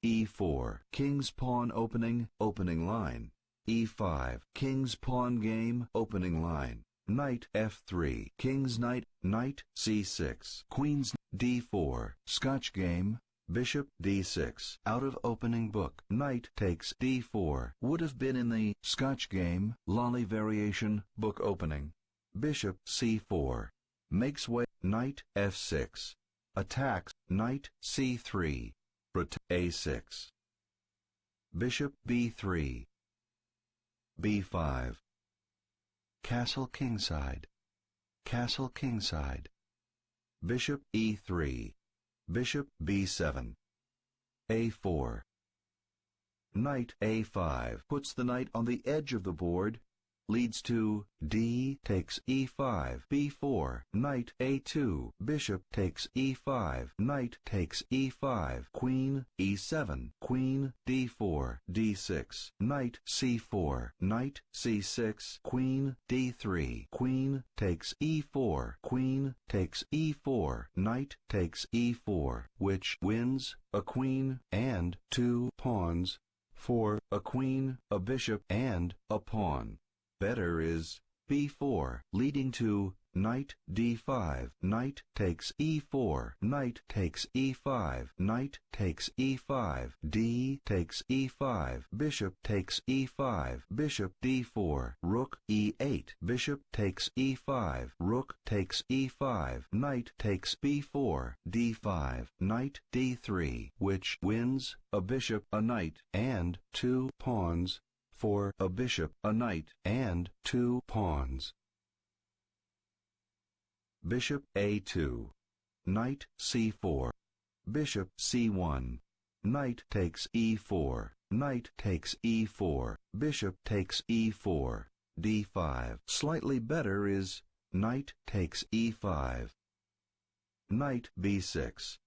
e4, king's pawn opening, opening line, e5, king's pawn game, opening line, knight f3, king's knight, knight c6, queen's d4, Scotch game, bishop d6, out of opening book, knight takes d4, would have been in the Scotch game, lolly variation, book opening, bishop c4, makes way, knight f6, attacks, knight c3, a6, bishop b3, b5, castle kingside, castle kingside, bishop e3, bishop b7, a4, knight a5, puts the knight on the edge of the board, leads to d takes e5, b4, knight a2, bishop takes e5, knight takes e5, queen e7, queen d4, d6, knight c4, knight c6, queen d3, queen takes e4, queen takes e4, knight takes e4, which wins a queen and 2 pawns for a queen, a bishop, and a pawn. Better is b4, leading to knight d5, knight takes e4, knight takes e5, knight takes e5, d takes e5, bishop takes e5, bishop d4, rook e8, bishop takes e5, rook takes e5, knight takes b4, d5, knight d3, which wins a bishop, a knight, and 2 pawns for a bishop, a knight, and 2 pawns. Bishop a2, knight c4, bishop c1, knight takes e4, knight takes e4, bishop takes e4, d5. Slightly better is knight takes e5, knight b6,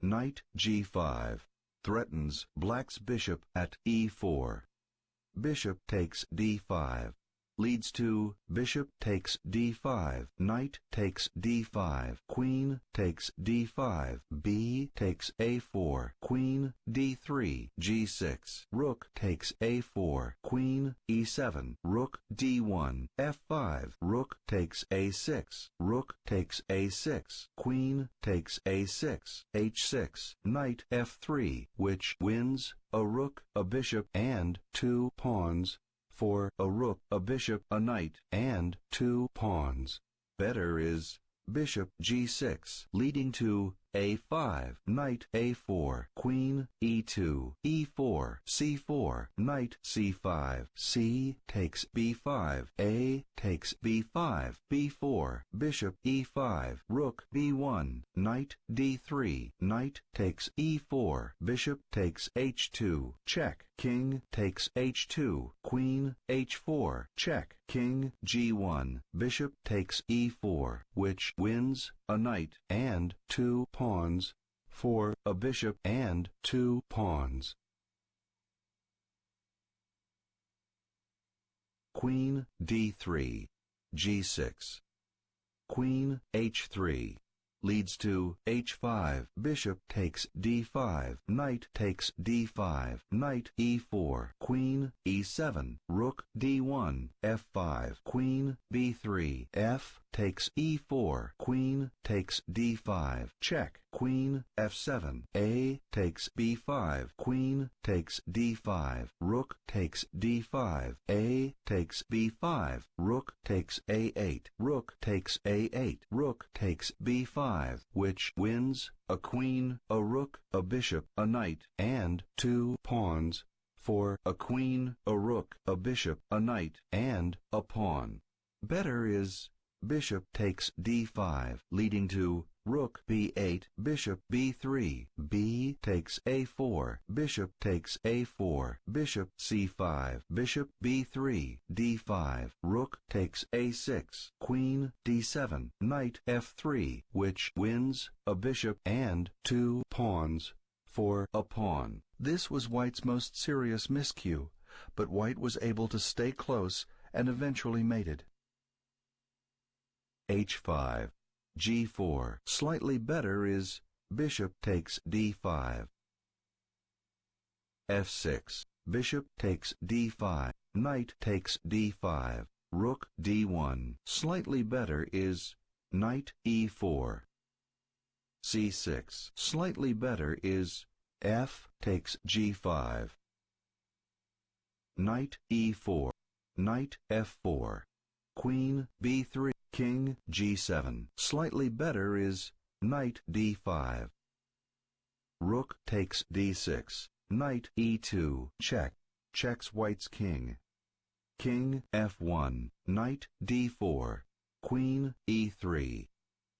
knight g5, threatens black's bishop at e4. Bishop takes d5, leads to bishop takes d5, knight takes d5, queen takes d5, b takes a4, queen d3, g6, rook takes a4, queen e7, rook d1, f5, rook takes a6, rook takes a6, queen takes a6, h6, knight f3, which wins a rook, a bishop, and 2 pawns for a rook, a bishop, a knight, and 2 pawns. Better is bishop g6, leading to a5, knight a4, queen e2, e4, c4, knight c5, c takes b5, a takes b5, b4, bishop e5, rook b1, knight d3, knight takes e4, bishop takes h2, check, king takes h2, queen h4, check, king g1, bishop takes e4, which wins a knight and 2 pawns for a bishop and 2 pawns. Queen d3, g6, queen h3, leads to h5, bishop takes d5, knight takes d5, knight e4, queen e7, rook d1, f5, queen b3, f takes e4, queen takes d5, check, queen f7, a takes b5, queen takes d5, rook takes d5, a takes b5, rook takes a8, rook takes a8, rook takes b5, which wins a queen, a rook, a bishop, a knight, and 2 pawns for a queen, a rook, a bishop, a knight, and a pawn. Better is bishop takes d5, leading to rook b8, bishop b3, b takes a4, bishop takes a4, bishop c5, bishop b3, d5, rook takes a6, queen d7, knight f3, which wins a bishop and 2 pawns for a pawn. This was White's most serious miscue, but White was able to stay close and eventually mated. h5, g4. Slightly better is bishop takes d5, f6, bishop takes d5, knight takes d5, rook d1. Slightly better is knight e4, c6. Slightly better is f takes g5, knight e4, knight f4, queen b3, king g7. Slightly better is knight d5, rook takes d6, knight e2, check, checks white's king, king f1, knight d4, queen e3,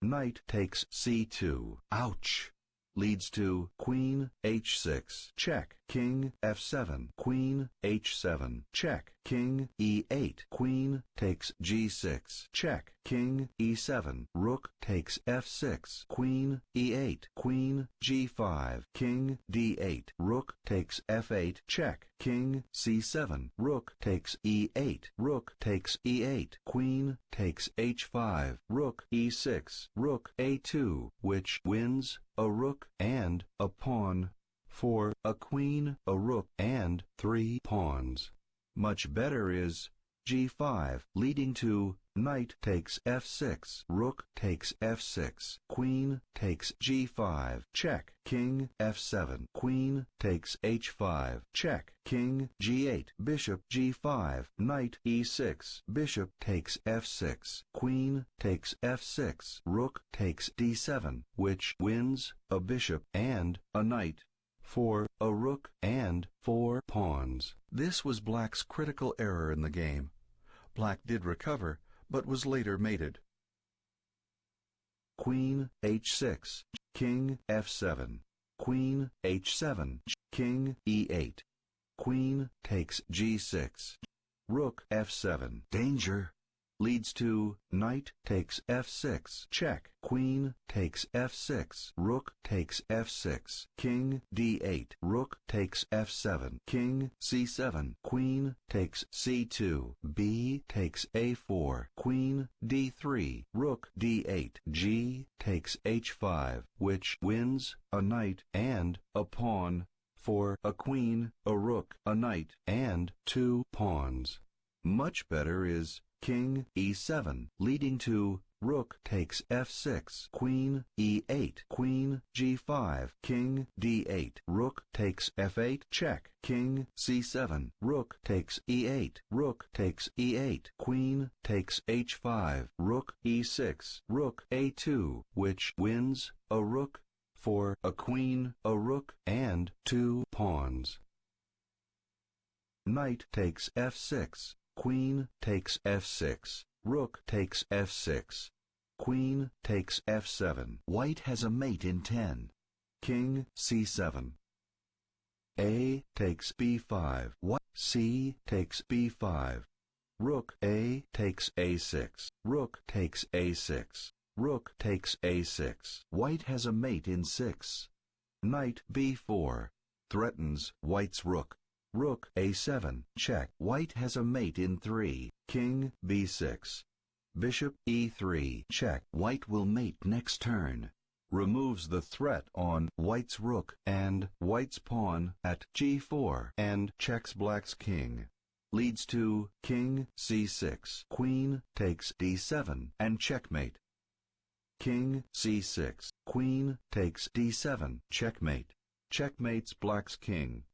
knight takes c2, ouch, leads to queen h6, check, king f7, queen h7, check, king e8, queen takes g6, check, king e7, rook takes f6, queen e8, queen g5, king d8, rook takes f8, check, king c7, rook takes e8, rook takes e8, queen takes h5, rook e6, rook a2, which wins a rook and a pawn, for a queen, a rook, and 3 pawns. Much better is g5, leading to knight takes f6, rook takes f6, queen takes g5, check, king f7, queen takes h5, check, king g8, bishop g5, knight e6, bishop takes f6, queen takes f6, rook takes d7, which wins a bishop and a knight, for a rook and 4 pawns. This was black's critical error in the game. Black did recover, but was later mated. Queen h6, king f7, queen h7, king e8, queen takes g6, rook f7, danger, leads to knight takes f6, check, queen takes f6, rook takes f6, king d8, rook takes f7, king c7, queen takes c2, b takes a4, queen d3, rook d8, g takes h5, which wins a knight and a pawn, for a queen, a rook, a knight, and 2 pawns. Much better is king e7, leading to rook takes f6, queen e8, queen g5, king d8, rook takes f8, check, king c7, rook takes e8, rook takes e8, queen takes h5, rook e6, rook a2, which wins a rook, for a queen, a rook, and 2 pawns. Knight takes f6, queen takes f6, rook takes f6, queen takes f7. White has a mate in 10. King c7. A takes b5. White c takes b5. Rook a takes a6. Rook takes a6. Rook takes a6. White has a mate in 6. Knight b4 threatens white's rook. Rook a7, check. White has a mate in 3. King b6. Bishop e3, check. White will mate next turn. Removes the threat on white's rook and white's pawn at g4 and checks black's king. Leads to king c6. Queen takes d7 and checkmate. King c6. Queen takes d7, checkmate. Checkmates black's king.